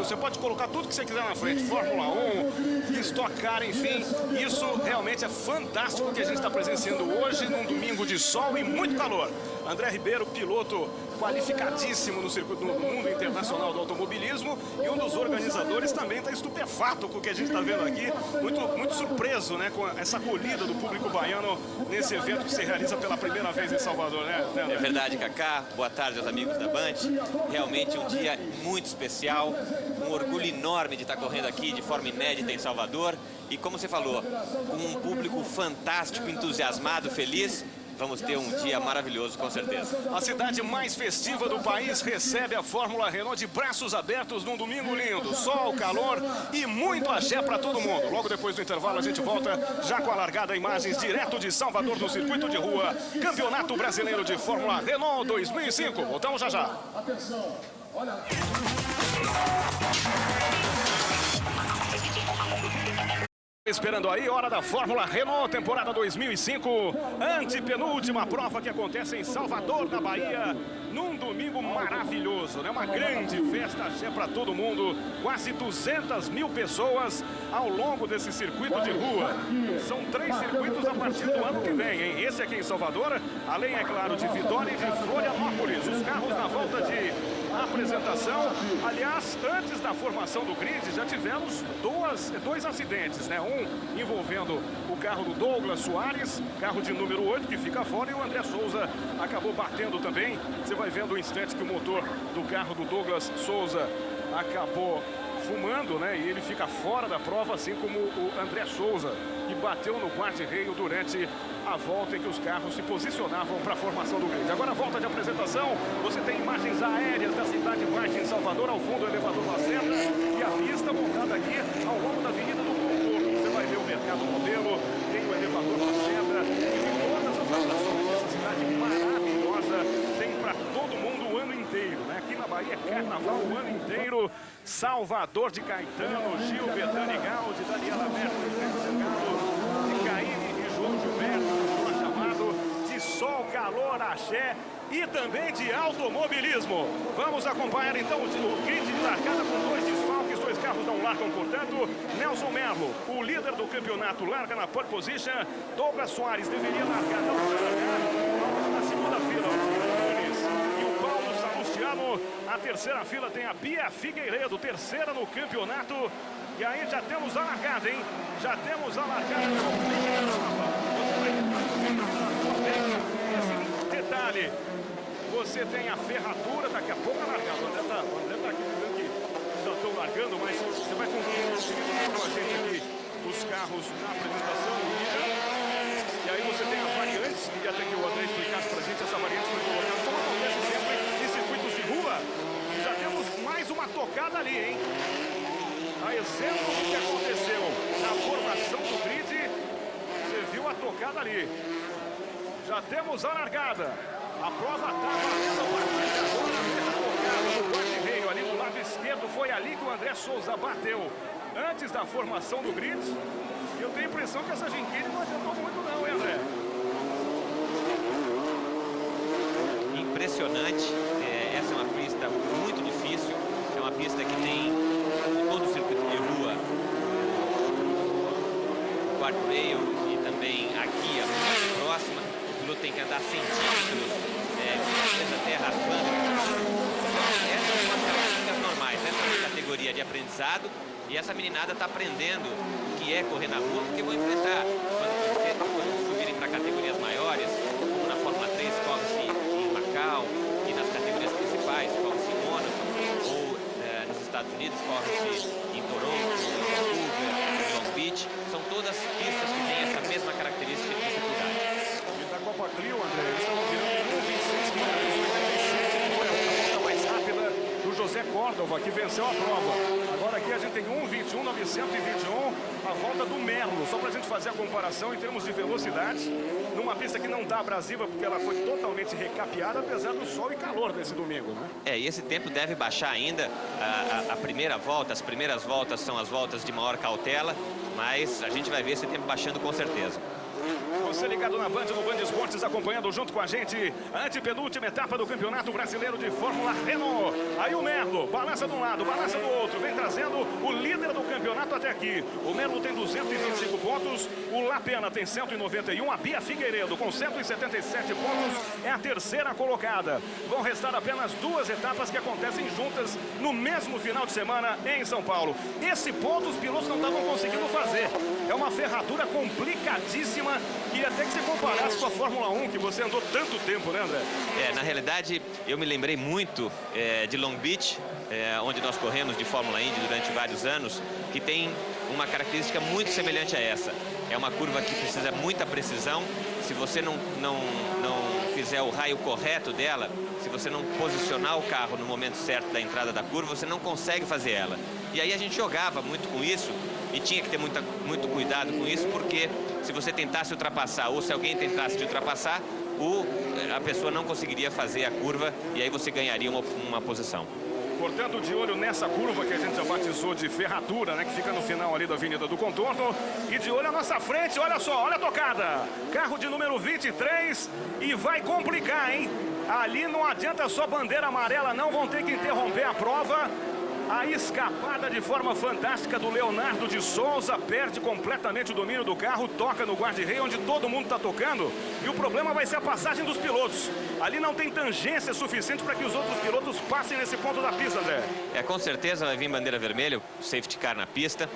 Você pode colocar tudo que você quiser na frente, Fórmula 1, Stock Car, enfim. Isso realmente é fantástico que a gente está presenciando hoje, num domingo de sol e muito calor. André Ribeiro, piloto qualificadíssimo no circuito do mundo internacional do automobilismo, e um dos organizadores também está estupefato com o que a gente está vendo aqui, muito surpreso, né, com essa acolhida do público baiano nesse evento que se realiza pela primeira vez em Salvador, né? É verdade, Kaká. Boa tarde aos amigos da Band. Realmente um dia muito especial, um orgulho enorme de estar correndo aqui de forma inédita em Salvador, e como você falou, com um público fantástico, entusiasmado, feliz. Vamos ter um dia maravilhoso, com certeza. A cidade mais festiva do país recebe a Fórmula Renault de braços abertos num domingo lindo. Sol, calor e muito axé para todo mundo. Logo depois do intervalo a gente volta já com a largada, imagens direto de Salvador no circuito de rua. Campeonato Brasileiro de Fórmula Renault 2005. Voltamos já já. Atenção, olha. Esperando aí, hora da Fórmula Renault, temporada 2005, antepenúltima prova que acontece em Salvador, da Bahia, num domingo maravilhoso, né? Uma grande festa axé para todo mundo, quase 200 mil pessoas ao longo desse circuito de rua. São 3 circuitos a partir do ano que vem, hein? Esse aqui em Salvador, além, é claro, de Vitória e de Florianópolis. Os carros na volta de apresentação. Aliás, antes da formação do grid, já tivemos dois acidentes, né? Um envolvendo o carro do Douglas Soares, carro de número 8, que fica fora, e o André Souza acabou batendo também. Você vai vendo o instante que o motor do carro do Douglas Souza acabou fumando, né? E ele fica fora da prova, assim como o André Souza, que bateu no guarda-reio durante a volta em que os carros se posicionavam para a formação do grid. Agora, a volta de apresentação, você tem imagens aéreas da cidade baixa em Salvador, ao fundo o elevador Lacerda, e a pista montada aqui ao longo da Avenida do Contorno. Você vai ver o Mercado Modelo, tem o elevador Lacerda, e todas as atrações dessa cidade maravilhosa, tem para todo mundo o ano inteiro, né? Aqui na Bahia é carnaval o ano inteiro. Salvador de Caetano, Gil, Betânia e Gaudi, Daniela Merkel, de Caíne e João Gilberto, chamado de sol, calor, axé e também de automobilismo. Vamos acompanhar então o grid de largada com 2 desfalques, 2 carros não largam, portanto. Nelson Merlo, o líder do campeonato, larga na pole position. Douglas Soares deveria largar, não vai largar, na segunda fila. A terceira fila tem a Bia Figueiredo, terceira no campeonato. E aí já temos a largada, hein? Já temos a largada. Esse detalhe, você tem a ferradura, daqui a pouco a largada. O André tá aqui dizendo que já estão largando, mas você vai conseguir com a gente aqui os carros na apresentação. E aí você tem a variante, queria até que o André explicasse pra gente essa variante que foi colocada. Como acontece sempre em circuitos de rua, já temos mais uma tocada ali, hein? A exemplo do que aconteceu na formação do grid, você viu a tocada ali. Já temos a largada. A prova está valendo a partir de agora. A tocada do guarda-reio ali do lado esquerdo. Foi ali que o André Souza bateu antes da formação do grid. Eu tenho a impressão que essa Gincane não adiantou muito não, hein, André? Impressionante. Essa é uma pista muito difícil. É uma pista que tem todo o circuito de rua, o guardrail, e também aqui é muito próxima. O piloto tem que andar centímetros, a terra raspando. Essas são as características normais. Essa é uma categoria de aprendizado, e essa meninada está aprendendo o que é correr na rua, porque vão enfrentar. Quando subirem para categorias maiores, como na Fórmula 3, corre-se em Macau, e nas categorias principais, corre-se em Mônaco, ou nos Estados Unidos, corre-se em Toronto, em Vancouver, em Long Beach. São todas pistas que têm essa mesma característica de dificuldade. E da Copa Clio, André, eles estavam virando 26 minutos, 87, que foi a volta mais rápida do José Córdova, que venceu a prova. Agora aqui a gente tem 1:21.921, a volta do Merlo, só para a gente fazer a comparação em termos de velocidade, numa pista que não está abrasiva, porque ela foi totalmente recapeada, apesar do sol e calor desse domingo, né? E esse tempo deve baixar ainda. A primeira volta, as primeiras voltas são as voltas de maior cautela, mas a gente vai ver esse tempo baixando com certeza. Você ligado na Band, no Band Esportes, acompanhando junto com a gente a antepenúltima etapa do Campeonato Brasileiro de Fórmula Renault. Aí o Merlo balança de um lado, balança do outro, vem trazendo o líder do campeonato até aqui. O Merlo tem 225 pontos, o Lapena tem 191, a Bia Figueiredo com 177 pontos é a terceira colocada. Vão restar apenas 2 etapas que acontecem juntas no mesmo final de semana em São Paulo. Esse ponto os pilotos não estavam conseguindo fazer. É uma ferradura complicadíssima que até que se comparasse com a Fórmula 1, que você andou tanto tempo, né, André? Na realidade, eu me lembrei muito de Long Beach, onde nós corremos de Fórmula Indy durante vários anos, que tem uma característica muito semelhante a essa. É uma curva que precisa muita precisão. Se você não fizer o raio correto dela, se você não posicionar o carro no momento certo da entrada da curva, você não consegue fazer ela. E aí a gente jogava muito com isso e tinha que ter muito cuidado com isso, porque se você tentasse ultrapassar ou se alguém tentasse te ultrapassar, a pessoa não conseguiria fazer a curva e aí você ganharia uma posição. Portanto, de olho nessa curva que a gente já batizou de ferradura, né? Que fica no final ali da Avenida do Contorno. E de olho à nossa frente, olha só, olha a tocada. Carro de número 23 e vai complicar, hein? Ali não adianta só bandeira amarela, não, vão ter que interromper a prova. A escapada de forma fantástica do Leonardo de Souza, perde completamente o domínio do carro, toca no guarda-reio onde todo mundo está tocando. E o problema vai ser a passagem dos pilotos. Ali não tem tangência suficiente para que os outros pilotos passem nesse ponto da pista, André. Com certeza vai vir bandeira vermelha, safety car na pista.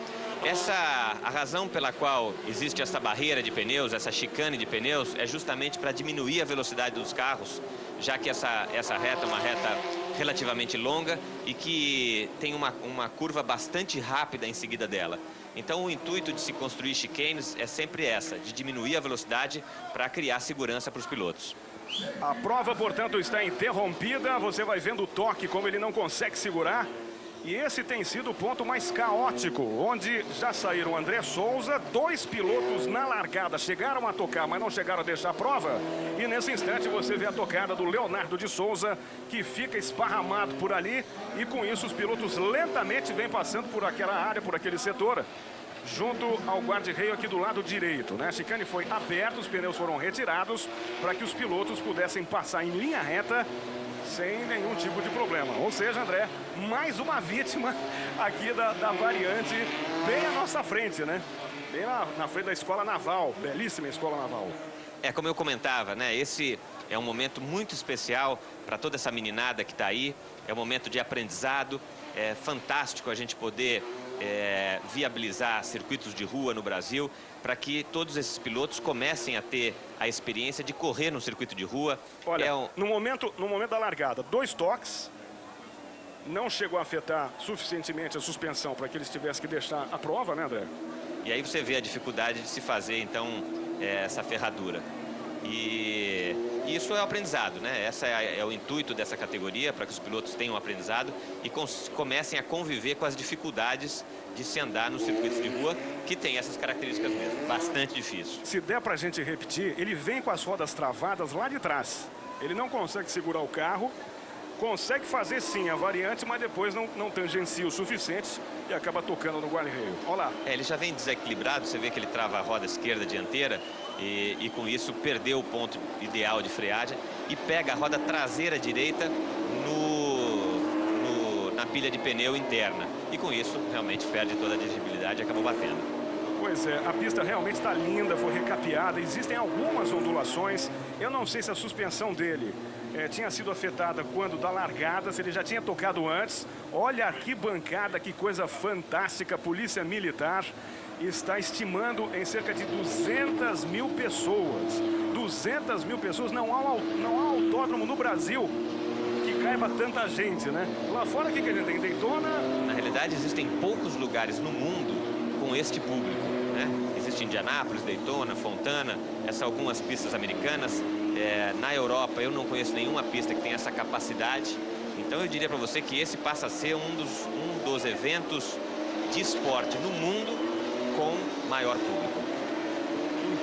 A razão pela qual existe essa barreira de pneus, essa chicane de pneus, é justamente para diminuir a velocidade dos carros, já que essa reta é uma reta relativamente longa e que tem uma curva bastante rápida em seguida dela. Então o intuito de se construir chicanes é sempre essa, de diminuir a velocidade para criar segurança para os pilotos. A prova, portanto, está interrompida. Você vai vendo o toque, como ele não consegue segurar. E esse tem sido o ponto mais caótico, onde já saíram André Souza, 2 pilotos na largada, chegaram a tocar, mas não chegaram a deixar a prova. E nesse instante você vê a tocada do Leonardo de Souza, que fica esparramado por ali, e com isso os pilotos lentamente vêm passando por aquela área, por aquele setor, junto ao guarda-reio aqui do lado direito, né? A chicane foi aberta, os pneus foram retirados para que os pilotos pudessem passar em linha reta sem nenhum tipo de problema. Ou seja, André, mais uma vítima aqui da variante bem à nossa frente, né? Bem na frente da Escola Naval, belíssima Escola Naval. Como eu comentava, né? Esse é um momento muito especial para toda essa meninada que está aí. É um momento de aprendizado. É fantástico a gente poder viabilizar circuitos de rua no Brasil para que todos esses pilotos comecem a ter a experiência de correr no circuito de rua. Olha, no momento da largada, 2 toques, não chegou a afetar suficientemente a suspensão para que eles tivessem que deixar a prova, né, André? E aí você vê a dificuldade de se fazer, então, essa ferradura. E isso é o aprendizado, né? Esse é o intuito dessa categoria, para que os pilotos tenham aprendizado e comecem a conviver com as dificuldades de se andar nos circuitos de rua, que tem essas características mesmo, bastante difícil. Se der para a gente repetir, ele vem com as rodas travadas lá de trás. Ele não consegue segurar o carro, consegue fazer sim a variante, mas depois não tangencia o suficiente e acaba tocando no guarda-reio. Olha lá. Ele já vem desequilibrado, você vê que ele trava a roda esquerda dianteira e com isso perdeu o ponto ideal de freagem e pega a roda traseira direita na pilha de pneu interna. E com isso realmente perde toda a dirigibilidade e acabou batendo. Pois é, a pista realmente está linda, foi recapeada, existem algumas ondulações. Eu não sei se a suspensão dele tinha sido afetada quando da largada, se ele já tinha tocado antes. Olha a arquibancada, que coisa fantástica. A Polícia Militar está estimando em cerca de 200 mil pessoas. 200 mil pessoas, não há autódromo no Brasil que caiba tanta gente, né? Lá fora, o que a gente tem? Daytona? Na realidade, existem poucos lugares no mundo com este público, né? Existe Indianápolis, Daytona, Fontana, essas algumas pistas americanas. Na Europa, eu não conheço nenhuma pista que tenha essa capacidade. Então, eu diria para você que esse passa a ser um dos eventos de esporte no mundo com maior público.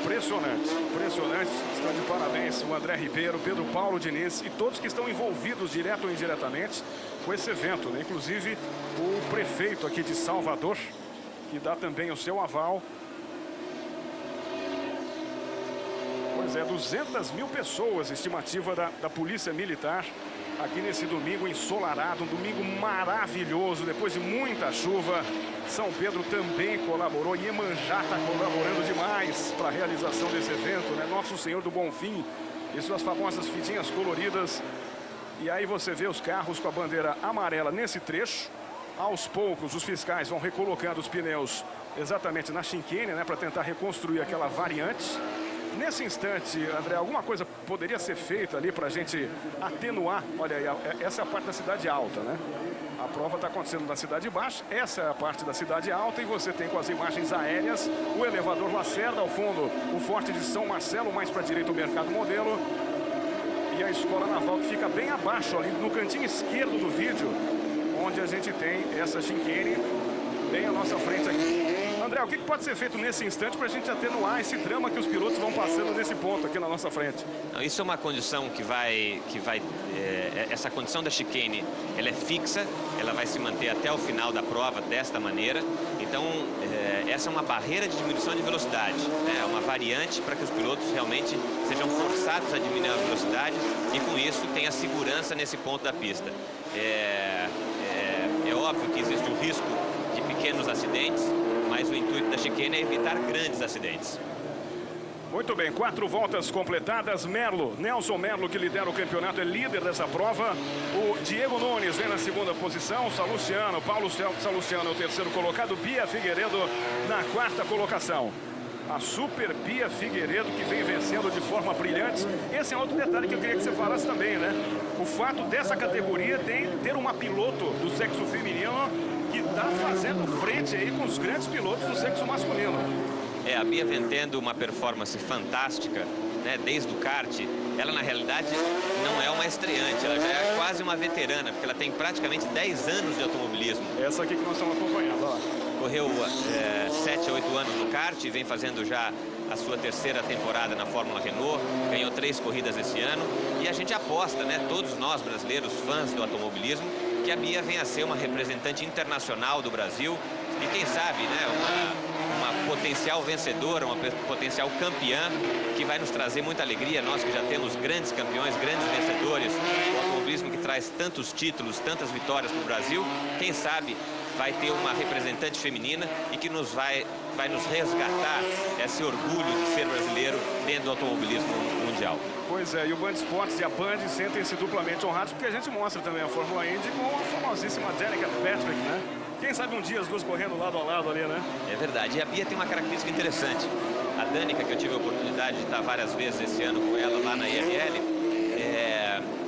Impressionante, impressionante. Está de parabéns o André Ribeiro, Pedro Paulo Diniz e todos que estão envolvidos direto ou indiretamente com esse evento, né? Inclusive o prefeito aqui de Salvador, que dá também o seu aval. Pois é, 200 mil pessoas, estimativa da Polícia Militar, aqui nesse domingo ensolarado, um domingo maravilhoso, depois de muita chuva. São Pedro também colaborou, Iemanjá está colaborando demais para a realização desse evento, né? Nosso Senhor do Bonfim e suas famosas fitinhas coloridas. E aí você vê os carros com a bandeira amarela nesse trecho. Aos poucos, os fiscais vão recolocando os pneus exatamente na chicane, né, para tentar reconstruir aquela variante. Nesse instante, André, alguma coisa poderia ser feita ali para a gente atenuar? Olha aí, essa é a parte da cidade alta, né? A prova está acontecendo na cidade baixa, essa é a parte da cidade alta, e você tem com as imagens aéreas o elevador Lacerda, ao fundo o Forte de São Marcelo, mais para a direita o Mercado Modelo, e a Escola Naval, que fica bem abaixo ali, no cantinho esquerdo do vídeo, onde a gente tem essa chicane bem à nossa frente aqui. André, o que pode ser feito nesse instante para a gente atenuar esse drama que os pilotos vão passando nesse ponto aqui na nossa frente? Não, isso é uma condição essa condição da chicane, ela é fixa, ela vai se manter até o final da prova desta maneira. Então, essa é uma barreira de diminuição de velocidade, né? É uma variante para que os pilotos realmente sejam forçados a diminuir a velocidade e, com isso, tenha segurança nesse ponto da pista. É óbvio que existe o risco de pequenos acidentes, mas o intuito da chicane é evitar grandes acidentes. Muito bem, 4 voltas completadas. Nelson Merlo, que lidera o campeonato, é líder dessa prova. O Diego Nunes vem na segunda posição. Paulo Salustiano é o terceiro colocado. Bia Figueiredo na quarta colocação. A Super Bia Figueiredo, que vem vencendo de forma brilhante. Esse é outro detalhe que eu queria que você falasse também, né? O fato dessa categoria ter uma piloto do sexo feminino que está fazendo frente aí com os grandes pilotos do sexo masculino. A Bia vem tendo uma performance fantástica, né, desde o kart. Ela, na realidade, não é uma estreante, ela já é quase uma veterana, porque ela tem praticamente 10 anos de automobilismo. Essa aqui que nós estamos acompanhando, ó. Correu 7 a 8 anos no kart, vem fazendo já a sua terceira temporada na Fórmula Renault, ganhou 3 corridas esse ano, e a gente aposta, né, todos nós brasileiros, fãs do automobilismo, que a Bia venha a ser uma representante internacional do Brasil e, quem sabe, né, uma potencial vencedora, uma potencial campeã, que vai nos trazer muita alegria. Nós que já temos grandes campeões, grandes vencedores, o automobilismo que traz tantos títulos, tantas vitórias para o Brasil, quem sabe vai ter uma representante feminina e que vai nos resgatar esse orgulho de ser brasileiro dentro do automobilismo mundial. Pois é, e o Band Esportes e a Band sentem-se duplamente honrados, porque a gente mostra também a Fórmula Indy com a famosíssima Danica Patrick, né? Quem sabe um dia as duas correndo lado a lado ali, né? É verdade. E a Bia tem uma característica interessante. A Danica, que eu tive a oportunidade de estar várias vezes esse ano com ela lá na IRL,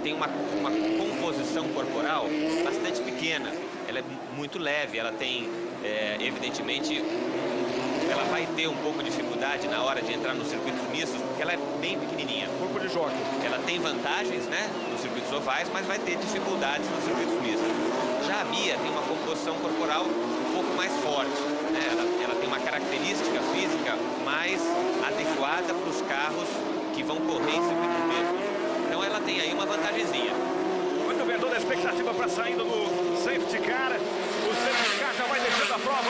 tem uma composição corporal bastante pequena. Ela é muito leve, ela tem, evidentemente, ela vai ter um pouco de dificuldade na hora de entrar nos circuitos mistos, porque ela é bem pequenininha. Corpo de jockey. Ela tem vantagens, né, nos circuitos ovais, mas vai ter dificuldades nos circuitos mistos. Já a Bia tem uma composição corporal um pouco mais forte, né? Ela tem uma característica física mais adequada para os carros que vão correr em circuitos mistos. Então ela tem aí uma vantagenzinha. Muito bem, toda a expectativa para a saída do safety car. O safety car já vai deixando a prova,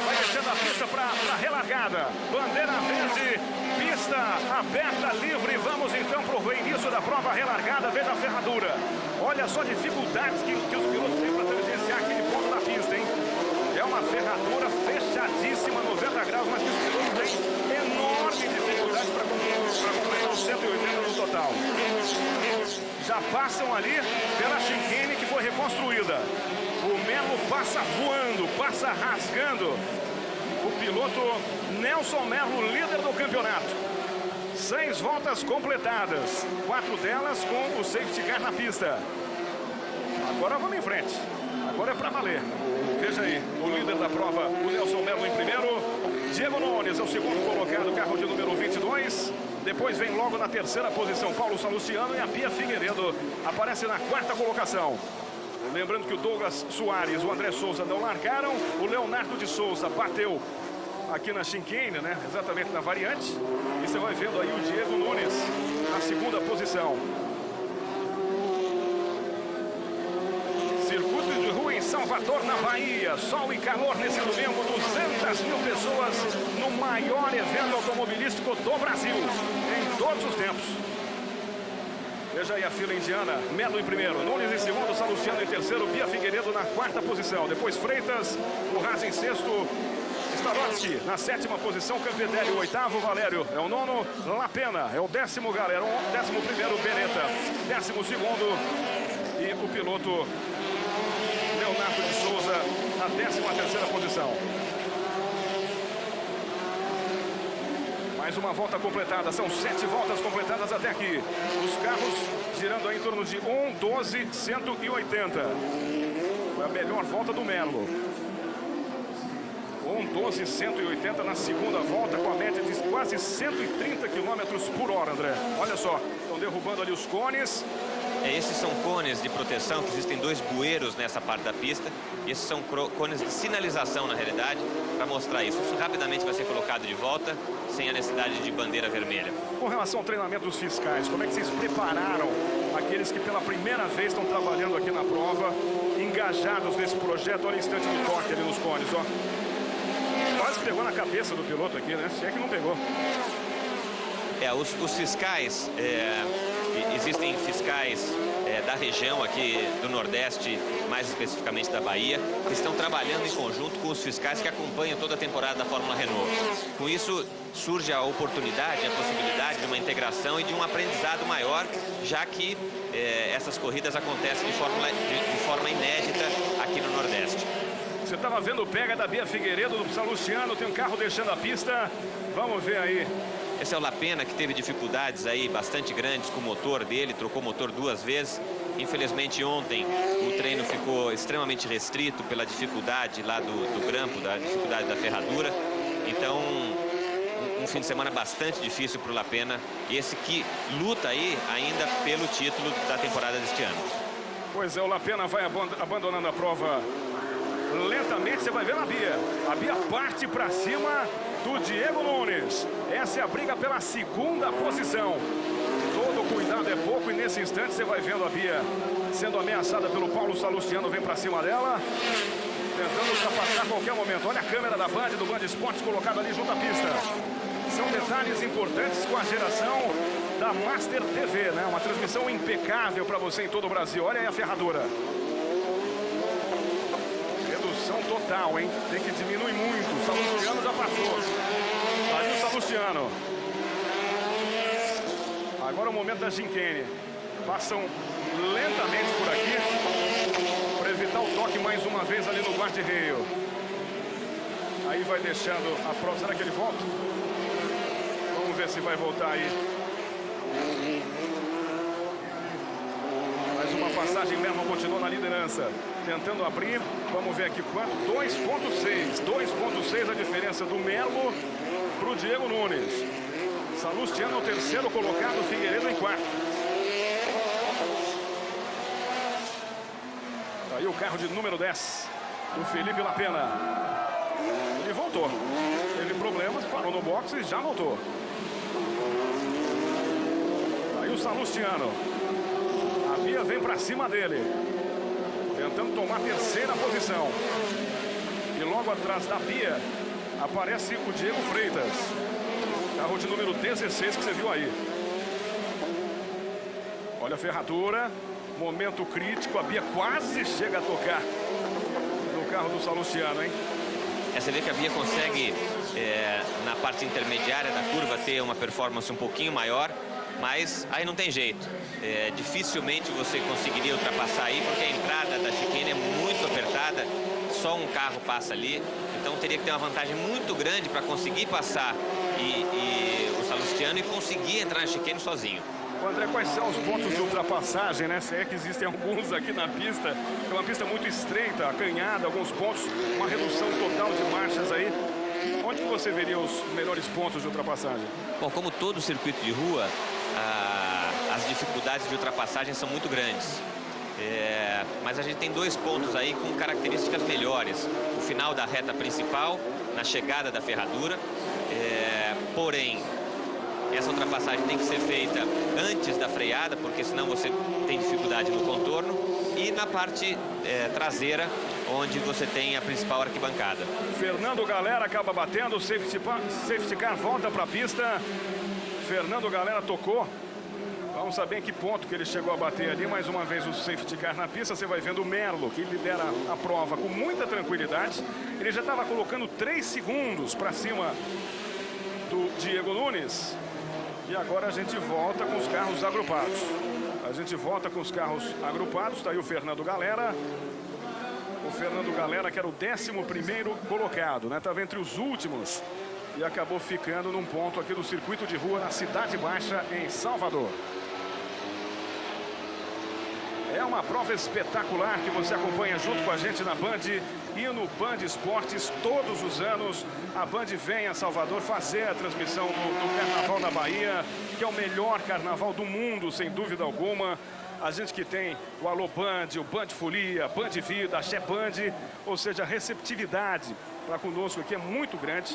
vai deixando a pista para a relargada. Bandeira verde, pista aberta, livre. Vamos então para o início da prova relargada. Veja a ferradura. Olha só a dificuldades que os pilotos têm para tangenciar aquele ponto da pista, hein? É uma ferradura fechadíssima, 90 graus, mas que os pilotos têm enorme dificuldade para acompanhar os 180 no total. Já passam ali pela chicane que foi reconstruída. O Merlo passa voando, passa rasgando. O piloto Nelson Merlo, líder do campeonato. 6 voltas completadas, 4 delas com o safety car na pista. Agora vamos em frente. Agora é para valer. Veja aí, o líder da prova, o Nelson Merlo em primeiro. Diego Nunes é o segundo colocado, carro de número 22. Depois vem logo na terceira posição Paulo Salustiano, e a Bia Figueiredo aparece na quarta colocação. Lembrando que o Douglas Soares e o André Souza não largaram. O Leonardo de Souza bateu aqui na chicane, né? Exatamente na variante. E você vai vendo aí o Diego Nunes na segunda posição. Circuito de rua em São Salvador, na Bahia. Sol e calor nesse domingo. 200 mil pessoas no maior evento automobilístico do Brasil em todos os tempos. Veja aí a fila indiana. Melo em primeiro, Nunes em segundo, Salustiano em terceiro, Bia Figueiredo na quarta posição. Depois Freitas, Urraz em sexto, Starotsky na sétima posição, Campedelli o oitavo, Valério é o nono, Lapena é o décimo, galera, o 11º, Beretta 12º e o piloto Leonardo de Souza na 13ª posição. Mais uma volta completada, são 7 voltas completadas até aqui. Os carros girando aí em torno de 1:12.180. Foi a melhor volta do Melo. 1:12.180 na segunda volta, com a média de quase 130 km por hora, André. Olha só, estão derrubando ali os cones. Esses são cones de proteção, que existem 2 bueiros nessa parte da pista. Esses são cones de sinalização, na realidade, para mostrar isso. Isso rapidamente vai ser colocado de volta, sem a necessidade de bandeira vermelha. Com relação ao treinamento dos fiscais, como é que vocês prepararam aqueles que pela primeira vez estão trabalhando aqui na prova, engajados nesse projeto? Olha o instante do toque ali nos cones, ó. Quase pegou na cabeça do piloto aqui, né? Se é que não pegou. Os fiscais, existem fiscais da região aqui do Nordeste, mais especificamente da Bahia, que estão trabalhando em conjunto com os fiscais que acompanham toda a temporada da Fórmula Renault. Com isso, surge a oportunidade, a possibilidade de uma integração e de um aprendizado maior, já que essas corridas acontecem de forma inédita aqui no Nordeste. Você estava vendo o pega da Bia Figueiredo, do Salustiano, tem um carro deixando a pista. Vamos ver aí. Esse é o Lapena, que teve dificuldades aí bastante grandes com o motor dele, trocou o motor 2 vezes. Infelizmente ontem o treino ficou extremamente restrito pela dificuldade lá do grampo, da dificuldade da ferradura. Então, um fim de semana bastante difícil para o Lapena. E esse que luta aí ainda pelo título da temporada deste ano. Pois é, o Lapena vai abandonando a prova lentamente. Você vai ver na Bia. A Bia parte para cima do Diego Nunes. Essa é a briga pela segunda posição. Todo cuidado é pouco e nesse instante você vai vendo a Bia sendo ameaçada pelo Paulo Salustiano. Vem para cima dela, tentando ultrapassar a qualquer momento. Olha a câmera da Band, do Band Esportes, colocada ali junto à pista. São detalhes importantes com a geração da Master TV, né? Uma transmissão impecável para você em todo o Brasil. Olha aí a ferradura. Redução total, hein? Tem que diminuir muito. O Salustiano já passou. Aí o Salustiano. Agora o momento da Gincane. Passam lentamente por aqui para evitar o toque mais uma vez ali no guarda-reio. Aí vai deixando a prova. Será que ele volta? Vamos ver se vai voltar aí. Mais uma passagem. Merman continua na liderança, tentando abrir. Vamos ver aqui quanto. 2.6. 2.6 a diferença do Melo para o Diego Nunes. Salustiano, terceiro colocado, Figueiredo em quarto. Aí o carro de número 10, do Felipe Lapena. Ele voltou. Teve problemas, parou no boxe e já voltou. Aí o Salustiano. A Bia vem para cima dele, tentando tomar a terceira posição. E logo atrás da Bia aparece o Diego Freitas. Carro de número 16 que você viu aí. Olha a ferradura. Momento crítico. A Bia quase chega a tocar no carro do Salustiano, hein? Você vê que a Bia consegue, na parte intermediária da curva, ter uma performance um pouquinho maior. Mas aí não tem jeito. Dificilmente você conseguiria ultrapassar aí, porque a entrada da chicane é muito apertada. Só um carro passa ali. Então teria que ter uma vantagem muito grande para conseguir passar o Salustiano e conseguir entrar na chicane sozinho. André, quais são os pontos de ultrapassagem, né? Se é que existem alguns aqui na pista. É uma pista muito estreita, acanhada, alguns pontos, uma redução total de marchas aí. Onde que você veria os melhores pontos de ultrapassagem? Bom, como todo circuito de rua, as dificuldades de ultrapassagem são muito grandes. Mas a gente tem 2 pontos aí com características melhores. O final da reta principal, na chegada da ferradura. Porém, essa ultrapassagem tem que ser feita antes da freada, porque senão você tem dificuldade no contorno. E na parte traseira, onde você tem a principal arquibancada. Fernando Galera acaba batendo, o safety car volta para a pista. Fernando Galera tocou. Vamos saber em que ponto que ele chegou a bater ali. Mais uma vez o safety car na pista. Você vai vendo o Merlo, que lidera a prova com muita tranquilidade. Ele já estava colocando 3 segundos para cima do Diego Nunes. E agora a gente volta com os carros agrupados. Está aí o Fernando Galera. O Fernando Galera, que era o 11º colocado, né? Estava entre os últimos e acabou ficando num ponto aqui do circuito de rua na Cidade Baixa, em Salvador. É uma prova espetacular que você acompanha junto com a gente na Band e no Band Esportes todos os anos. A Band vem a Salvador fazer a transmissão do Carnaval da Bahia, que é o melhor carnaval do mundo, sem dúvida alguma. A gente que tem o Alô Band, o Band Folia, Band Vida, Axé Band, ou seja, a receptividade para conosco aqui é muito grande.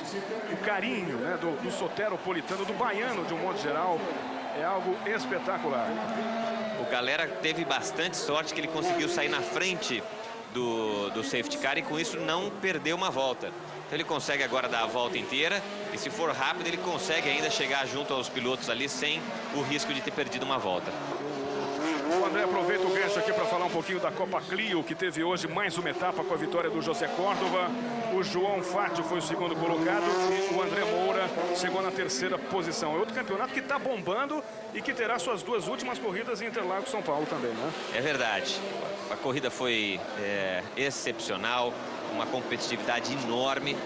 O carinho, né, do soteropolitano, do baiano de um modo geral, é algo espetacular. O Galera teve bastante sorte que ele conseguiu sair na frente do safety car e com isso não perdeu uma volta. Então ele consegue agora dar a volta inteira e se for rápido ele consegue ainda chegar junto aos pilotos ali sem o risco de ter perdido uma volta. O André aproveita o gancho aqui para falar um pouquinho da Copa Clio, que teve hoje mais uma etapa com a vitória do José Córdova. O João Fátio foi o 2º colocado e o André Moura chegou na 3ª posição. É outro campeonato que está bombando e que terá suas 2 últimas corridas em Interlagos, São Paulo também, né? É verdade. A corrida foi excepcional, uma competitividade enorme.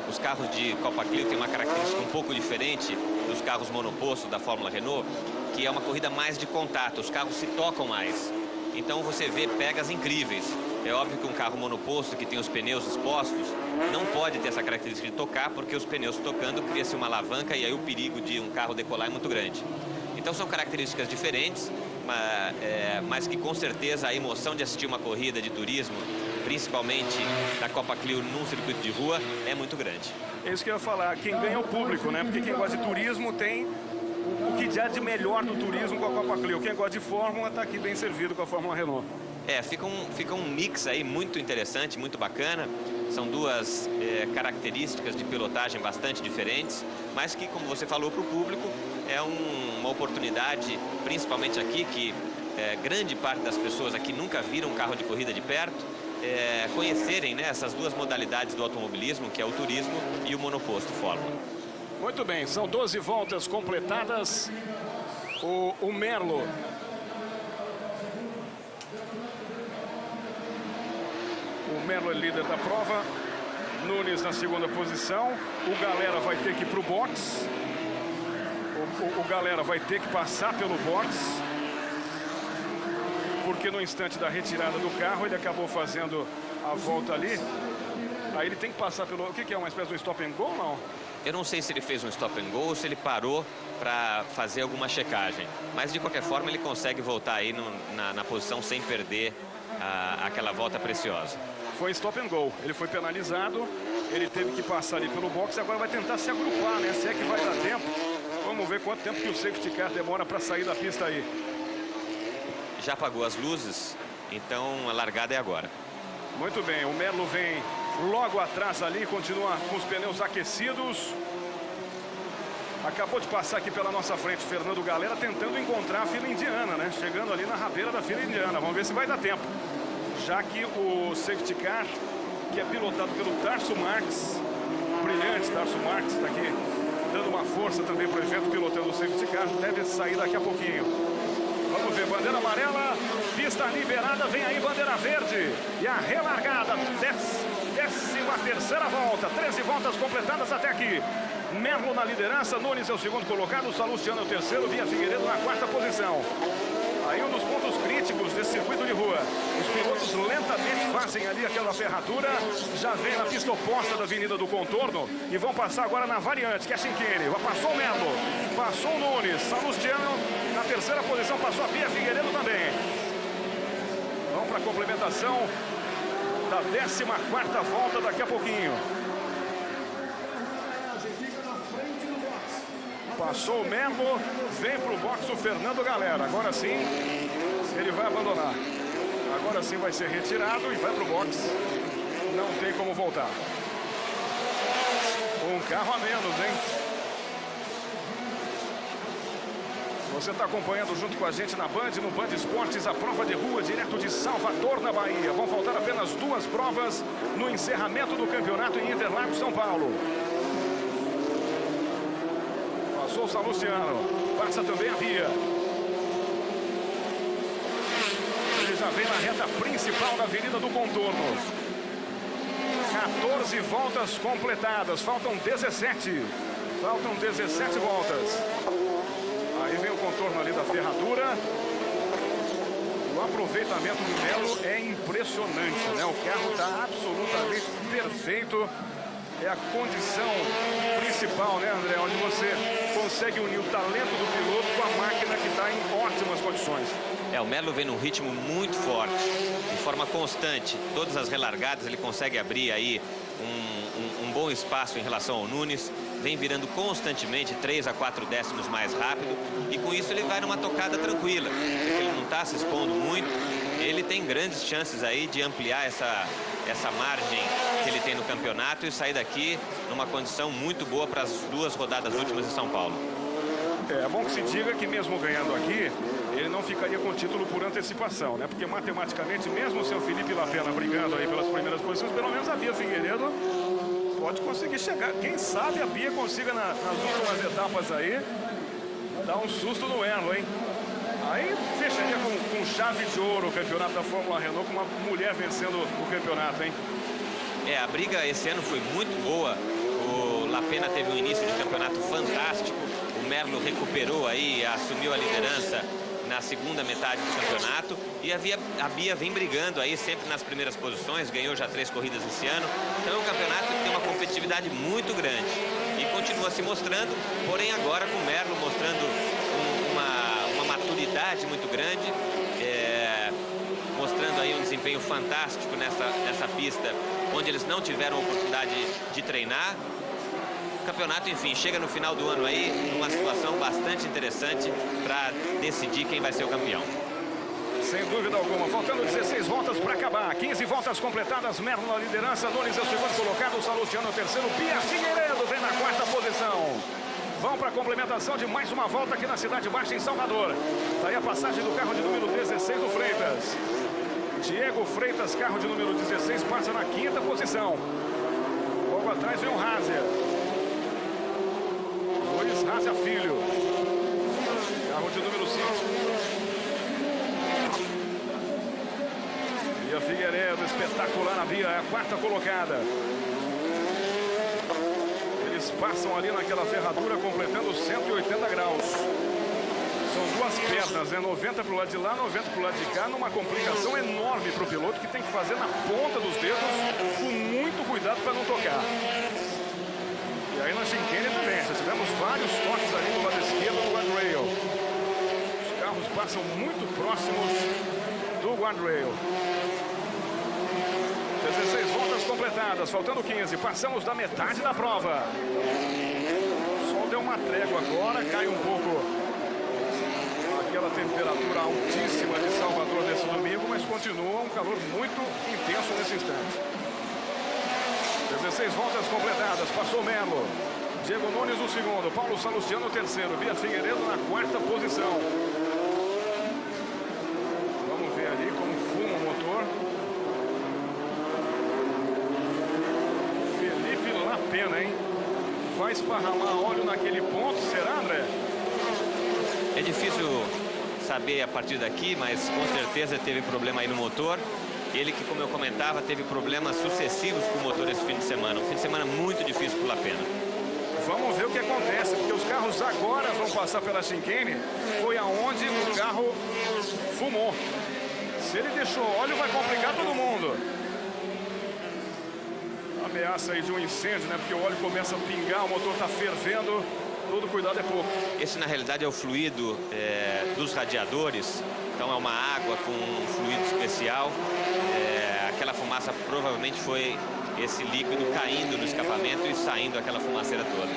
Os carros de Copa Clio têm uma característica um pouco diferente dos carros monoposto da Fórmula Renault, que é uma corrida mais de contato, os carros se tocam mais. Então você vê pegas incríveis. É óbvio que um carro monoposto que tem os pneus expostos não pode ter essa característica de tocar, porque os pneus tocando cria-se uma alavanca e aí o perigo de um carro decolar é muito grande. Então são características diferentes, mas que com certeza a emoção de assistir uma corrida de turismo, principalmente da Copa Clio num circuito de rua, é muito grande. É isso que eu ia falar, quem ganha é o público, né? Porque quem gosta de turismo tem o que há de melhor do turismo com a Copa Clio. Quem gosta de Fórmula está aqui bem servido com a Fórmula Renault. Fica um mix aí muito interessante, muito bacana. São 2 características de pilotagem bastante diferentes, mas que, como você falou, para o público é uma oportunidade, principalmente aqui, que grande parte das pessoas aqui nunca viram um carro de corrida de perto, conhecerem, né, essas 2 modalidades do automobilismo, que é o turismo e o monoposto Fórmula. Muito bem, são 12 voltas completadas. O Merlo é líder da prova. Nunes na 2ª posição. O Galera vai ter que ir para o box. O Galera vai ter que passar pelo box, porque no instante da retirada do carro ele acabou fazendo a volta ali. Aí ele tem que passar pelo... O que é? Uma espécie de stop and go, não? Eu não sei se ele fez um stop and go ou se ele parou para fazer alguma checagem. Mas, de qualquer forma, ele consegue voltar aí na posição sem perder aquela volta preciosa. Foi stop and go. Ele foi penalizado, ele teve que passar ali pelo box e agora vai tentar se agrupar, né? Se é que vai dar tempo. Vamos ver quanto tempo que o safety car demora para sair da pista aí. Já apagou as luzes, então a largada é agora. Muito bem, o Merlo vem logo atrás ali, continua com os pneus aquecidos. Acabou de passar aqui pela nossa frente Fernando Galera, tentando encontrar a fila indiana, né? Chegando ali na rabeira da fila indiana. Vamos ver se vai dar tempo. Já que o safety car, que é pilotado pelo Tarso Marques, brilhante Tarso Marques, está aqui dando uma força também para o evento, pilotando o safety car, deve sair daqui a pouquinho. Vamos ver, bandeira amarela, pista liberada, vem aí bandeira verde. E a relargada, 13ª volta, 13 voltas completadas até aqui. Merlo na liderança, Nunes é o 2º colocado, Salustiano é o 3º, Via Figueiredo na 4ª posição. Aí um dos pontos críticos desse circuito de rua. Os pilotos lentamente fazem ali aquela ferradura, já vem na pista oposta da Avenida do Contorno e vão passar agora na variante, que é Chinqueire. Passou o Merlo, passou o Nunes, Salustiano na 3ª posição, passou a Via Figueiredo também. Vamos para a complementação da 14ª volta daqui a pouquinho. Passou o Merlo, vem para o box o Fernando Galera. Agora sim, ele vai abandonar. Agora sim vai ser retirado e vai para o box. Não tem como voltar. Um carro a menos, hein? Você está acompanhando junto com a gente na Band, no Band Esportes, a prova de rua direto de Salvador, na Bahia. Vão faltar apenas 2 provas no encerramento do campeonato em Interlagos, São Paulo. Passou o Salustiano, passa também a Bia. Ele já vem na reta principal da Avenida do Contorno. 14 voltas completadas, faltam 17. Faltam 17 voltas. Aí vem o contorno ali da ferradura. O aproveitamento do Melo é impressionante, né? O carro está absolutamente perfeito. É a condição principal, né, André? Onde você consegue unir o talento do piloto com a máquina que está em ótimas condições. O Melo vem num ritmo muito forte, de forma constante. Todas as relargadas ele consegue abrir aí um bom espaço em relação ao Nunes. Vem virando constantemente 3 a 4 décimos mais rápido. E com isso ele vai numa tocada tranquila. Porque ele não está se expondo muito. Ele tem grandes chances aí de ampliar essa margem que ele tem no campeonato e sair daqui numa condição muito boa para as 2 rodadas últimas de São Paulo. É bom que se diga que mesmo ganhando aqui, ele não ficaria com o título por antecipação, né? Porque matematicamente, mesmo sem o Felipe Lapena brigando aí pelas primeiras posições, pelo menos a Bia Figueiredo pode conseguir chegar. Quem sabe a Bia consiga nas últimas etapas aí dar um susto no Erlo, hein? Aí fecharia com chave de ouro o campeonato da Fórmula Renault, com uma mulher vencendo o campeonato, hein? A briga esse ano foi muito boa. O Lapena teve um início de campeonato fantástico. O Merlo recuperou aí, assumiu a liderança na segunda metade do campeonato. E a Bia vem brigando aí sempre nas primeiras posições, ganhou já 3 corridas esse ano. Então é um campeonato que tem uma competitividade muito grande. E continua se mostrando, porém agora com o Merlo mostrando uma maturidade muito grande. Mostrando aí um desempenho fantástico nessa pista, onde eles não tiveram oportunidade de treinar. O campeonato, enfim, chega no final do ano aí numa situação bastante interessante para decidir quem vai ser o campeão. Sem dúvida alguma, faltando 16 voltas para acabar, 15 voltas completadas, Merlo na liderança, Nunes é o segundo colocado, Salustiano é o terceiro, Bia Figueiredo vem na 4ª posição. Vão para a complementação de mais uma volta aqui na Cidade Baixa, em Salvador. Daí a passagem do carro de número 16 do Freitas. Diego Freitas, carro de número 16, passa na 5ª posição. Logo atrás vem o Razia. Luiz Razia Filho. Carro de número 5. Bia Figueiredo, espetacular na Bia, é a 4ª colocada. Eles passam ali naquela ferradura, completando 180 graus. São 2 pernas, né? 90 para o lado de lá, 90 para o lado de cá, numa complicação enorme para o piloto, que tem que fazer na ponta dos dedos, com muito cuidado para não tocar. E aí na chicane também, já tivemos vários toques ali do lado esquerdo do guardrail. Os carros passam muito próximos do guardrail. 16 voltas completadas, faltando 15, passamos da metade da prova. O sol deu uma trégua agora, cai um pouco aquela temperatura altíssima de Salvador nesse domingo, mas continua um calor muito intenso nesse instante. 16 voltas completadas, passou o Melo. Diego Nunes o segundo, Paulo Salustiano o terceiro, Bia Figueiredo na 4ª posição. Vamos ver ali como fuma o motor. Felipe Lapena, hein? Vai esparramar óleo naquele ponto, será, André? É difícil saber a partir daqui, mas com certeza teve problema aí no motor. Ele que, como eu comentava, teve problemas sucessivos com o motor esse fim de semana. Um fim de semana muito difícil para o Lapena. Vamos ver o que acontece, porque os carros agora vão passar pela chicane. Foi aonde o carro fumou. Se ele deixou óleo, vai complicar todo mundo. Ameaça aí de um incêndio, né? Porque o óleo começa a pingar, o motor está fervendo. Todo cuidado é pouco. Esse, na realidade, é o fluido dos radiadores. Então, é uma água com um fluido especial. Aquela fumaça provavelmente foi esse líquido caindo no escapamento e saindo aquela fumaceira toda.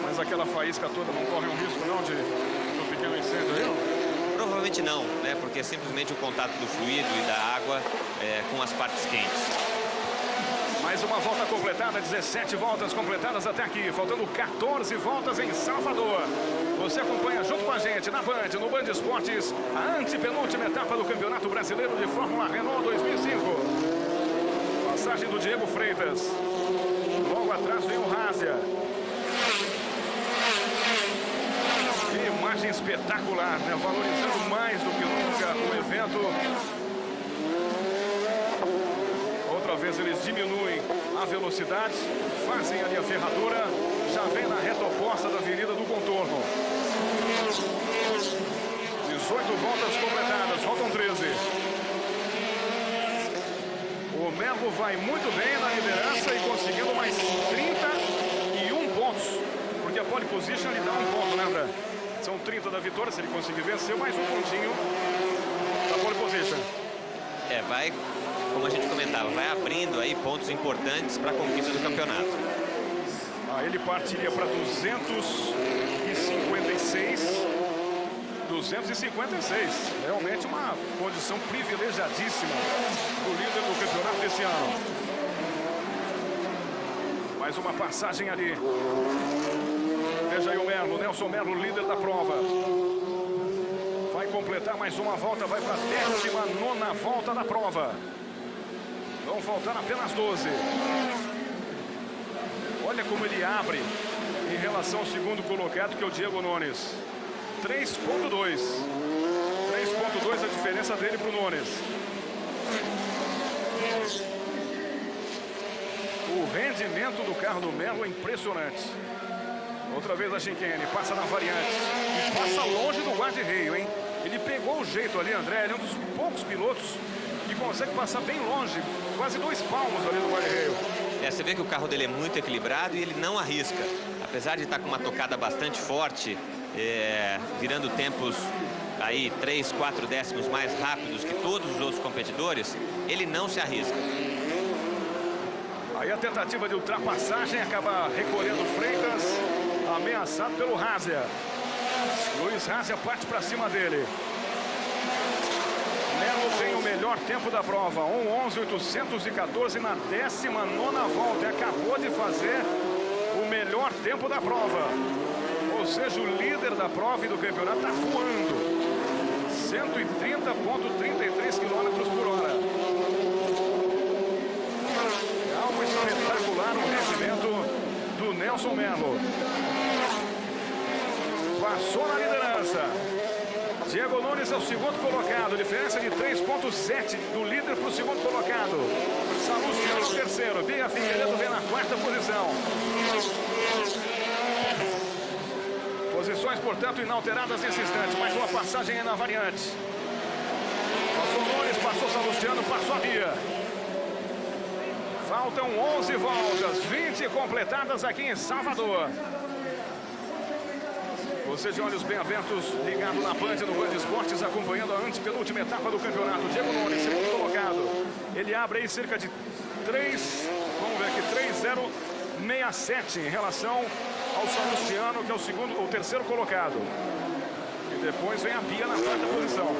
Mas aquela faísca toda não corre um risco, não, de um pequeno incêndio aí? Provavelmente não, né? Porque é simplesmente o contato do fluido e da água com as partes quentes. Mais uma volta completada, 17 voltas completadas até aqui, faltando 14 voltas em Salvador. Você acompanha junto com a gente na Band, no Band Esportes, a antepenúltima etapa do Campeonato Brasileiro de Fórmula Renault 2005. Passagem do Diego Freitas. Logo atrás vem o Razia. Que imagem espetacular, né? Valorizando mais do que nunca o evento. Outra vez eles diminuem a velocidade, fazem ali a ferradura, já vem na reta oposta da Avenida do Contorno. 18 voltas completadas, faltam 13. O Melo vai muito bem na liderança e conseguindo mais 31 pontos, porque a pole position lhe dá um ponto, lembra? São 30 da vitória, se ele conseguir vencer, mais um pontinho da pole position. Vai, como a gente comentava, vai abrindo aí pontos importantes para a conquista do campeonato. Ele partiria para 256. 256. Realmente uma condição privilegiadíssima do líder do campeonato desse ano. Mais uma passagem ali. Veja aí o Merlo, Nelson Merlo, líder da prova. Vai completar mais uma volta, vai para a 19ª volta da prova. Vão faltar apenas 12. Olha como ele abre em relação ao segundo colocado, que é o Diego Nunes. 3.2. 3.2 a diferença dele para o Nunes. O rendimento do carro do Merlo é impressionante. Outra vez a chicane, passa na variante. E passa longe do guarda-reio, hein? Ele pegou o jeito ali, André. Ele é um dos poucos pilotos que consegue passar bem longe. Quase 2 palmos ali no guarda-reio. Você vê que o carro dele é muito equilibrado e ele não arrisca. Apesar de estar com uma tocada bastante forte, virando tempos aí 3, 4 décimos mais rápidos que todos os outros competidores, ele não se arrisca. Aí a tentativa de ultrapassagem acaba recolhendo Freitas, ameaçado pelo Razia. Luiz Razia parte para cima dele. Melo tem o melhor tempo da prova, 1:11.814 na 19ª volta. E acabou de fazer o melhor tempo da prova. Ou seja, o líder da prova e do campeonato está voando. 130,33 km/h. Algo espetacular no rendimento do Nelson Merlo. Passou na liderança. Diego Nunes é o segundo colocado. Diferença de 3,7 do líder para o segundo colocado. Salustiano no terceiro. Bia Figueiredo vem na 4ª posição. Posições, portanto, inalteradas nesse instante. Mais uma passagem aí na variante. Passou Nunes, passou Salustiano, passou a Bia. Faltam 11 voltas, 20 completadas aqui em Salvador. Você de olhos bem abertos, ligado na Band, no Band Esportes, acompanhando a antepenúltima etapa do campeonato. Diego Nunes, segundo colocado. Ele abre aí cerca de 3, vamos ver aqui, 3,067 em relação ao Salustiano, que é o terceiro colocado. E depois vem a Bia na 4ª posição.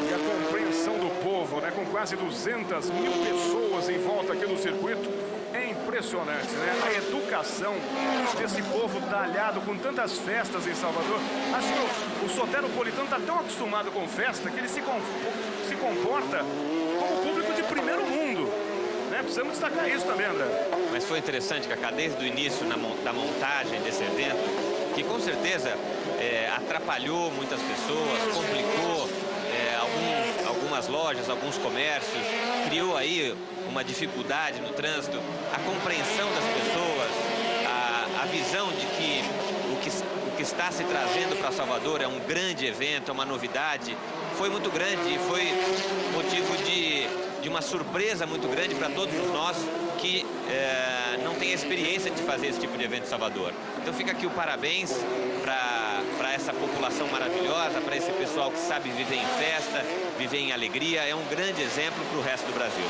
E a compreensão do povo, né, com quase 200 mil pessoas em volta aqui no circuito, é impressionante, né? A educação desse povo talhado com tantas festas em Salvador. Acho que o soteropolitano está tão acostumado com festa que ele se comporta como público de primeiro mundo, né? Precisamos destacar isso também, André. Mas foi interessante, Cacá, desde o início da montagem desse evento, que com certeza atrapalhou muitas pessoas, complicou algumas lojas, alguns comércios, criou aí uma dificuldade no trânsito, a compreensão das pessoas, a visão de que o que está se trazendo para Salvador é um grande evento, é uma novidade, foi muito grande e foi motivo de uma surpresa muito grande para todos nós que não tem a experiência de fazer esse tipo de evento em Salvador. Então fica aqui o parabéns para essa população maravilhosa, para esse pessoal que sabe viver em festa, viver em alegria. É um grande exemplo para o resto do Brasil.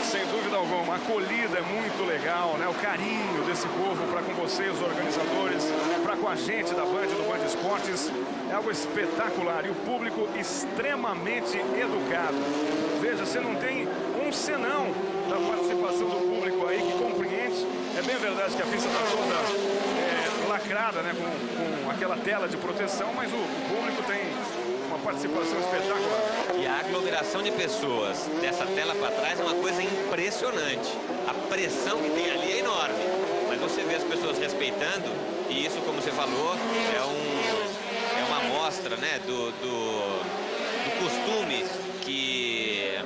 Sem dúvida alguma, a acolhida é muito legal, né? O carinho desse povo para com vocês, os organizadores, para com a gente da Band, do Band Esportes, é algo espetacular e o público extremamente educado. Veja, você não tem um senão da participação do público aí que compreende. É bem verdade que a pista está toda lacrada, né? Com aquela tela de proteção, mas o público tem uma participação espetacular. E a aglomeração de pessoas dessa tela para trás é uma coisa impressionante. A pressão que tem ali é enorme. Mas você vê as pessoas respeitando, e isso, como você falou, é uma amostra, né, do costume que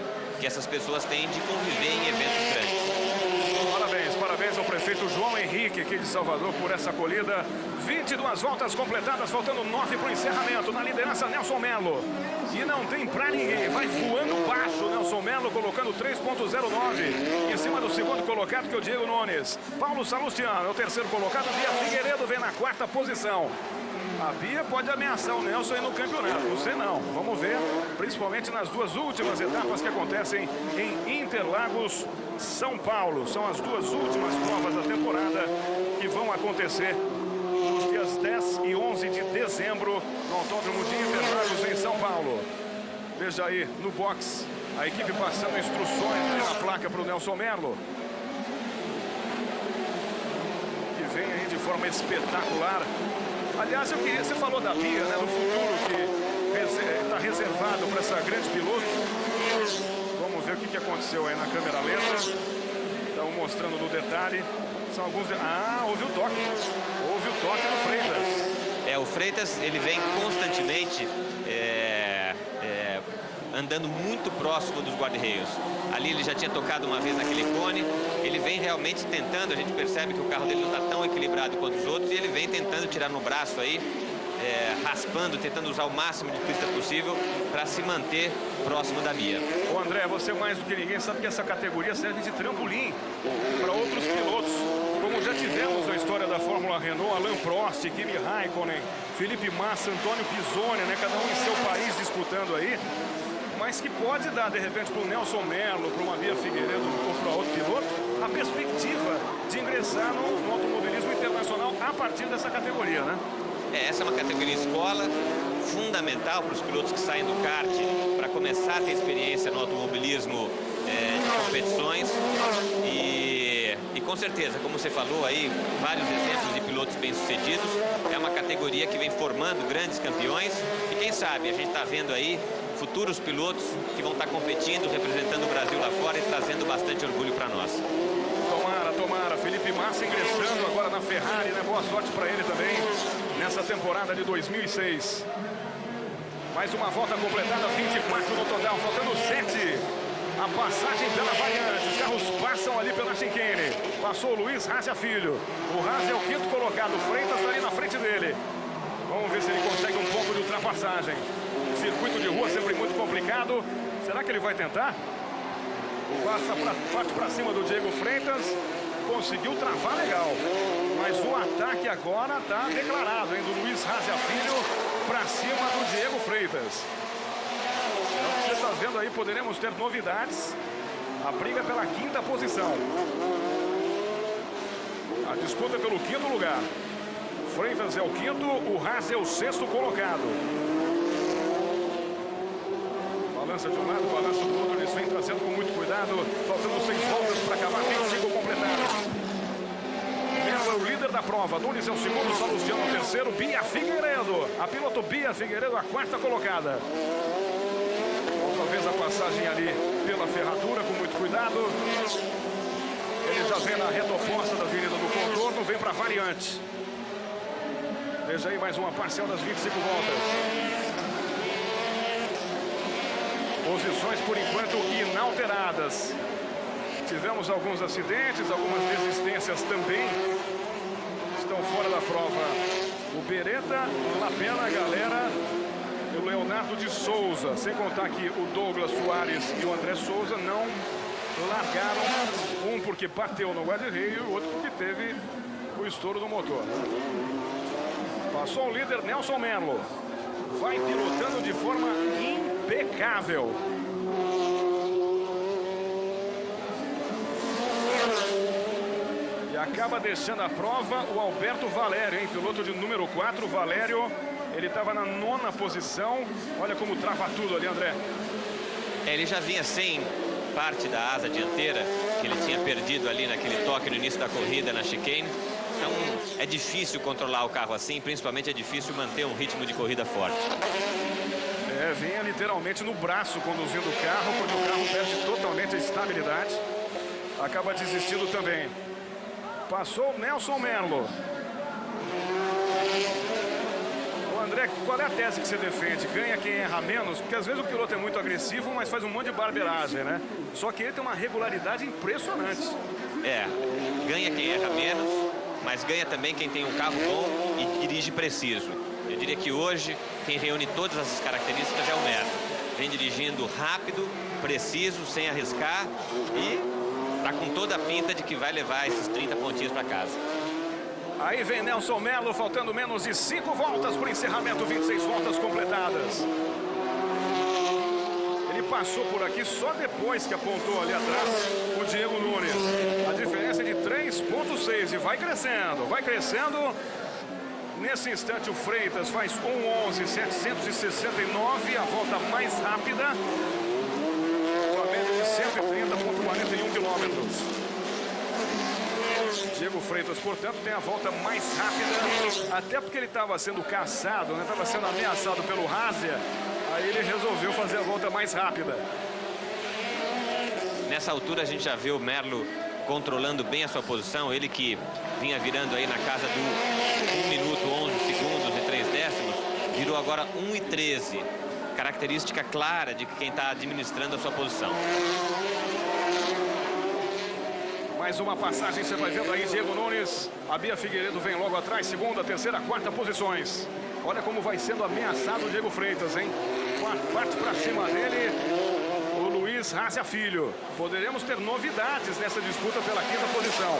essas pessoas têm de conviver em eventos grandes. Parabéns ao prefeito João Henrique aqui de Salvador por essa acolhida. 22 voltas completadas, faltando 9 para o encerramento. Na liderança, Nelson Melo. E não tem pra ninguém. Vai voando baixo, Nelson Melo, colocando 3.09. Em cima do segundo colocado, que é o Diego Nunes. Paulo Salustiano é o terceiro colocado. Bia Figueiredo vem na quarta posição. A Bia pode ameaçar o Nelson aí no campeonato, não sei não. Vamos ver, principalmente nas duas últimas etapas que acontecem em Interlagos, São Paulo. São as duas últimas provas da temporada que vão acontecer nos dias 10 e 11 de dezembro no Autódromo de Interlagos, em São Paulo. Veja aí no box a equipe passando instruções na placa para o Nelson Melo, que vem aí de forma espetacular. Aliás, você falou da Bia, né, no futuro que está reservado para essa grande piloto. Vamos ver o que aconteceu aí na câmera lenta. Estão mostrando no detalhe. São alguns... houve o toque. Houve o toque no Freitas. O Freitas, ele vem constantemente andando muito próximo dos guarda-reios. Ali ele já tinha tocado uma vez naquele cone. Ele vem realmente tentando, a gente percebe que o carro dele não está tão equilibrado quanto os outros, e ele vem tentando tirar no braço aí, raspando, tentando usar o máximo de pista possível para se manter próximo da Bia. Ô André, você mais do que ninguém sabe que essa categoria serve de trampolim para outros pilotos, como já tivemos na história da Fórmula Renault, Alain Prost, Kimi Raikkonen, Felipe Massa, Antônio Pisoni, né, cada um em seu país disputando aí, mas que pode dar, de repente, para o Nelson Melo, para uma Bia Figueiredo ou para outro piloto, a perspectiva de ingressar no automobilismo internacional a partir dessa categoria, né? Essa é uma categoria escola fundamental para os pilotos que saem do kart para começar a ter experiência no automobilismo de competições e com certeza, como você falou aí, vários exemplos de pilotos bem-sucedidos. É uma categoria que vem formando grandes campeões e quem sabe a gente está vendo aí futuros pilotos que vão estar competindo, representando o Brasil lá fora e trazendo bastante orgulho para nós. Tomara. Felipe Massa ingressando agora na Ferrari, né? Boa sorte para ele também nessa temporada de 2006. Mais uma volta completada, 24 no total, faltando 7. A passagem pela variante, os carros passam ali pela chicane. Passou o Luiz Razia Filho. O Razia é o quinto colocado, o Freitas está ali na frente dele. Vamos ver se ele consegue um pouco de ultrapassagem. Circuito de rua sempre muito complicado. Será que ele vai tentar? Parte para cima do Diego Freitas. Conseguiu travar legal. Mas o ataque agora está declarado, hein? Do Luiz Razia Filho para cima do Diego Freitas. Então, você está vendo aí, poderemos ter novidades. A briga pela quinta posição. A disputa pelo quinto lugar. Freitas é o quinto, o Razia é o sexto colocado. Balança de um lado, balança do outro, eles vêm trazendo com muito cuidado. Faltando 6 voltas para acabar, 25 completadas. Melo é o líder da prova, Nunes é o segundo, Salustiano é o terceiro, Bia Figueiredo. A piloto Bia Figueiredo, a quarta colocada. Outra vez a passagem ali pela ferradura, com muito cuidado. Ele já vem na reta oposta da Avenida do Contorno, vem para a variante. Veja aí mais uma parcial das 25 voltas. Posições, por enquanto, inalteradas. Tivemos alguns acidentes, algumas desistências também. Estão fora da prova o Beretta, Lapena, Galera e o Leonardo de Souza. Sem contar que o Douglas Soares e o André Souza não largaram. Um porque bateu no guarda-reio e o outro porque teve o estouro do motor. Passou o líder Nelson Melo. Vai pilotando de forma impecável. acaba deixando a prova o Alberto Valério, hein? Piloto de número 4, Valério. Ele estava na 9ª posição. Olha como trava tudo ali, André. Ele já vinha sem parte da asa dianteira, que ele tinha perdido ali naquele toque no início da corrida na chicane. Então é difícil controlar o carro assim, principalmente é difícil manter um ritmo de corrida forte. Vinha literalmente no braço conduzindo o carro, porque o carro perde totalmente a estabilidade. Acaba desistindo também. Passou o Nelson Merlo. André, qual é a tese que você defende? Ganha quem erra menos? Porque às vezes o piloto é muito agressivo, mas faz um monte de barbeiragem, né? Só que ele tem uma regularidade impressionante. Ganha quem erra menos, mas ganha também quem tem um carro bom e dirige preciso. Eu diria que hoje quem reúne todas essas características é o Merlo. Vem dirigindo rápido, preciso, sem arriscar e tá com toda a pinta de que vai levar esses 30 pontinhos para casa. Aí vem Nelson Merlo, faltando menos de 5 voltas para o encerramento, 26 voltas completadas. Ele passou por aqui só depois que apontou ali atrás o Diego Nunes. A diferença é de 3,6 e vai crescendo, vai crescendo. Nesse instante o Freitas faz 1:11.769, a volta mais rápida. Uma média de 130,41 quilômetros. Diego Freitas, portanto, tem a volta mais rápida, até porque ele estava sendo caçado, né? Estava sendo ameaçado pelo Hasia, aí ele resolveu fazer a volta mais rápida. Nessa altura a gente já vê o Merlo controlando bem a sua posição, ele que vinha virando aí na casa do 1 minuto, 11 segundos e 3 décimos, virou agora 1:13, característica clara de quem está administrando a sua posição. Mais uma passagem, você vai vendo aí Diego Nunes. A Bia Figueiredo vem logo atrás, 2ª, 3ª, 4ª posições. Olha como vai sendo ameaçado o Diego Freitas, hein? Parte para cima dele o Luiz Hasia Filho. Poderemos ter novidades nessa disputa pela 5ª posição.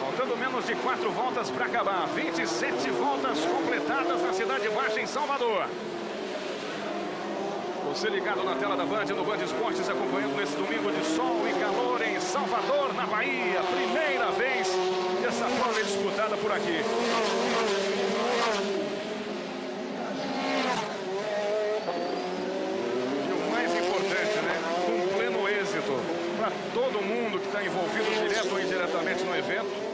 Faltando menos de 4 voltas para acabar. 27 voltas completadas na Cidade Baixa, em Salvador. Você ligado na tela da Band, no Band Esportes, acompanhando nesse domingo de sol e calor em Salvador, na Bahia. Primeira vez que essa prova é disputada por aqui. E o mais importante, né? Um pleno êxito para todo mundo que está envolvido direto ou indiretamente no evento.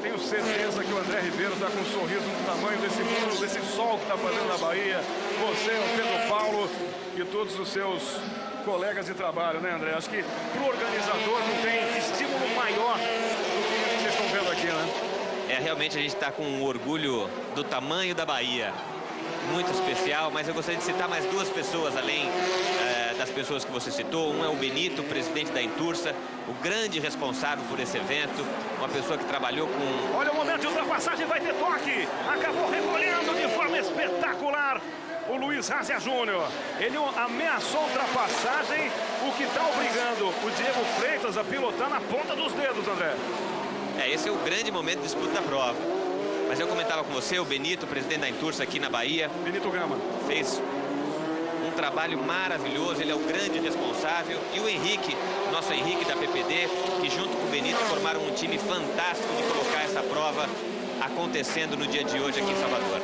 Tenho certeza que o André Ribeiro está com um sorriso do tamanho desse mundo, desse sol que está fazendo na Bahia. Você, o Pedro Paulo e todos os seus colegas de trabalho, né, André? Acho que para o organizador não tem estímulo maior do que isso que vocês estão vendo aqui, né? Realmente a gente está com um orgulho do tamanho da Bahia. Muito especial, mas eu gostaria de citar mais 2 pessoas, além das pessoas que você citou. Um é o Benito, presidente da Intursa, o grande responsável por esse evento, uma pessoa que trabalhou com... Olha o momento de ultrapassagem, vai ter toque, acabou recolhendo de forma espetacular o Luiz Hasia Júnior. Ele ameaçou a ultrapassagem, o que está obrigando o Diego Freitas a pilotar na ponta dos dedos, André. Esse é o grande momento de disputa da prova. Mas eu comentava com você, o Benito, presidente da Intursa aqui na Bahia. Benito Gama. Fez um trabalho maravilhoso, ele é o grande responsável. E o Henrique, nosso Henrique da PPD, que junto com o Benito formaram um time fantástico de colocar essa prova acontecendo no dia de hoje aqui em Salvador.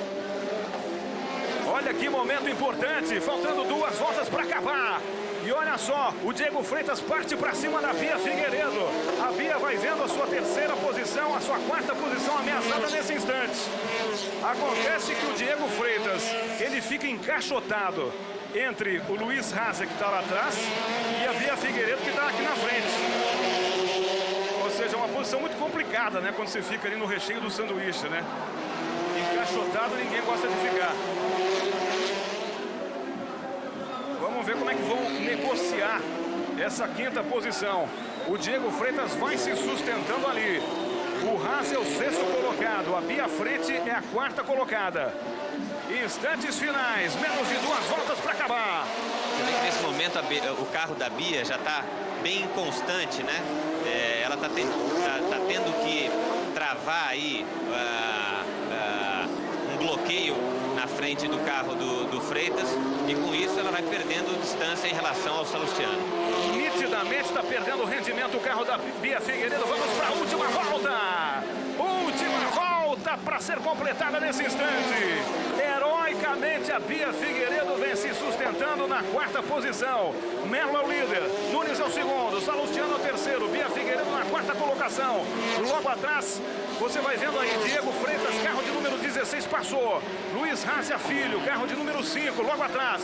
Olha que momento importante, faltando 2 voltas para acabar. E olha só, o Diego Freitas parte para cima da Bia Figueiredo. A Bia vai vendo a sua 3ª posição, a sua 4ª posição ameaçada nesse instante. Acontece que o Diego Freitas, ele fica encaixotado entre o Luiz Hasia, que está lá atrás, e a Bia Figueiredo, que está aqui na frente. Ou seja, uma posição muito complicada, né? Quando você fica ali no recheio do sanduíche, né? Encaixotado, ninguém gosta de ficar. Vamos ver como é que vão negociar essa 5ª posição. O Diego Freitas vai se sustentando ali. O Haas é o 6º colocado. A Bia Frente é a 4ª colocada. Instantes finais, menos de 2 voltas para acabar. Você vê que nesse momento o carro da Bia já está bem inconstante, né? Ela está tendo que travar aí um bloqueio na frente do carro do Freitas, e com isso ela vai perdendo distância em relação ao Salustiano. nitidamente está perdendo rendimento o carro da Bia Figueiredo. Vamos para a última volta. Última volta para ser completada nesse instante. Heroicamente a Bia Figueiredo vem se sustentando na quarta posição. Melo é o líder, Nunes é o segundo, Salustiano é o terceiro, Bia Figueiredo na quarta colocação. Logo atrás, você vai vendo aí Diego Freitas, carro de número 16 passou. Luiz Rácia Filho, carro de número 5, logo atrás.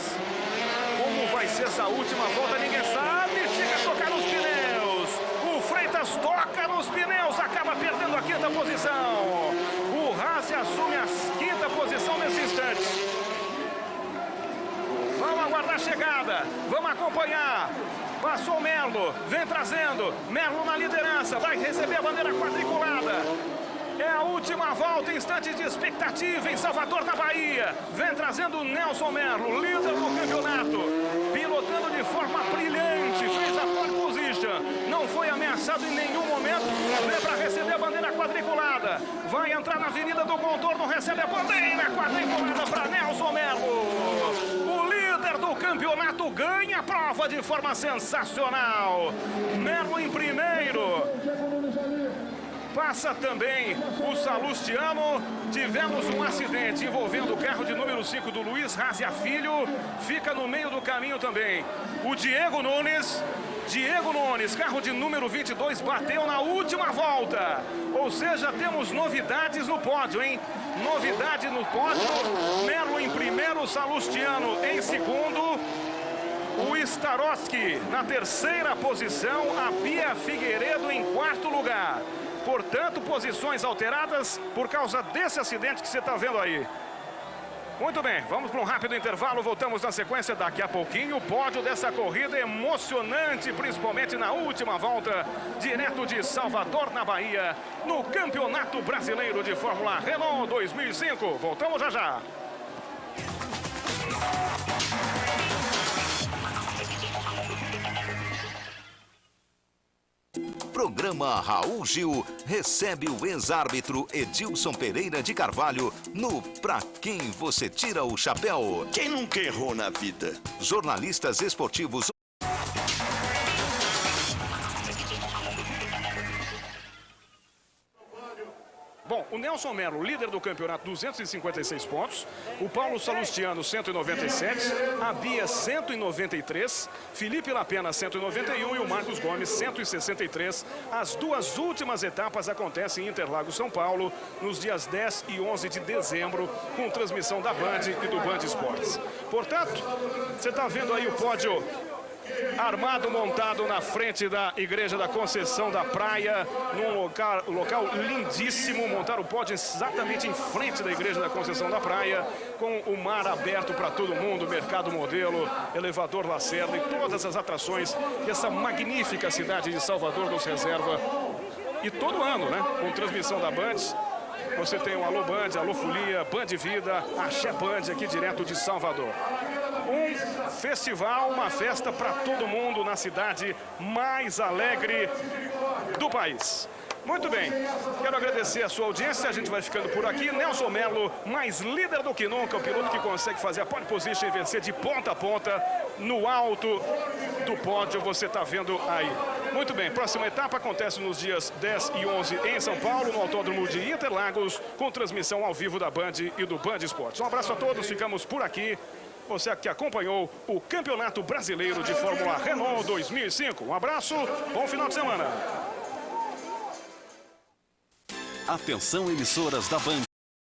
Como vai ser essa última volta, ninguém sabe. Chega a tocar nos pneus. O Freitas toca nos pneus, acaba perdendo a quinta posição. O Rácia assume a quinta posição nesse instante. Vamos aguardar a chegada, vamos acompanhar. Passou o Melo, vem trazendo. Melo na liderança, vai receber a bandeira quadriculada. É a última volta, instantes de expectativa em Salvador da Bahia. Vem trazendo o Nelson Melo, líder do campeonato. Pilotando de forma brilhante, fez a pole position. Não foi ameaçado em nenhum momento. Vem para receber a bandeira quadriculada. Vai entrar na Avenida do Contorno, recebe a bandeira quadriculada para Nelson Melo. O líder do campeonato ganha a prova de forma sensacional. Melo em primeiro. Passa também o Salustiano. Tivemos um acidente envolvendo o carro de número 5 do Luiz Rácia Filho. Fica no meio do caminho também o Diego Nunes, carro de número 22, bateu na última volta. Ou seja, temos novidades no pódio, hein? Novidade no pódio. Melo em primeiro, Salustiano em segundo. O Starosky na terceira posição, a Bia Figueiredo em quarto lugar. Portanto, posições alteradas por causa desse acidente que você está vendo aí. Muito bem, vamos para um rápido intervalo, voltamos na sequência daqui a pouquinho. O pódio dessa corrida emocionante, principalmente na última volta, direto de Salvador, na Bahia, no Campeonato Brasileiro de Fórmula Renault 2005. Voltamos já já. Programa Raul Gil recebe o ex-árbitro Edilson Pereira de Carvalho no Pra Quem Você Tira o Chapéu. Quem nunca errou na vida? Jornalistas esportivos. Bom, o Nelson Melo, líder do campeonato, 256 pontos. O Paulo Salustiano, 197. A Bia, 193. Felipe Lapena, 191. E o Marcos Gomes, 163. As duas últimas etapas acontecem em Interlagos, São Paulo, nos dias 10 e 11 de dezembro, com transmissão da Band e do Band Esportes. Portanto, você está vendo aí o pódio armado, montado na frente da Igreja da Conceição da Praia, num local lindíssimo. Montaram o pódio exatamente em frente da Igreja da Conceição da Praia, com o mar aberto para todo mundo, mercado modelo, elevador Lacerda e todas as atrações que essa magnífica cidade de Salvador nos reserva. E todo ano, né, com transmissão da Band. Você tem o Alô Band, Alô Folia, Band Vida, Axé Band aqui direto de Salvador. Um festival, uma festa para todo mundo na cidade mais alegre do país. Muito bem, quero agradecer a sua audiência, a gente vai ficando por aqui. Nelson Melo, mais líder do que nunca, o piloto que consegue fazer a pole position e vencer de ponta a ponta no alto do pódio, você está vendo aí. Muito bem, próxima etapa acontece nos dias 10 e 11 em São Paulo, no Autódromo de Interlagos, com transmissão ao vivo da Band e do Band Esportes. Um abraço a todos, ficamos por aqui. Você que acompanhou o Campeonato Brasileiro de Fórmula Renault 2005. Um abraço, bom final de semana. Atenção, emissoras da Band.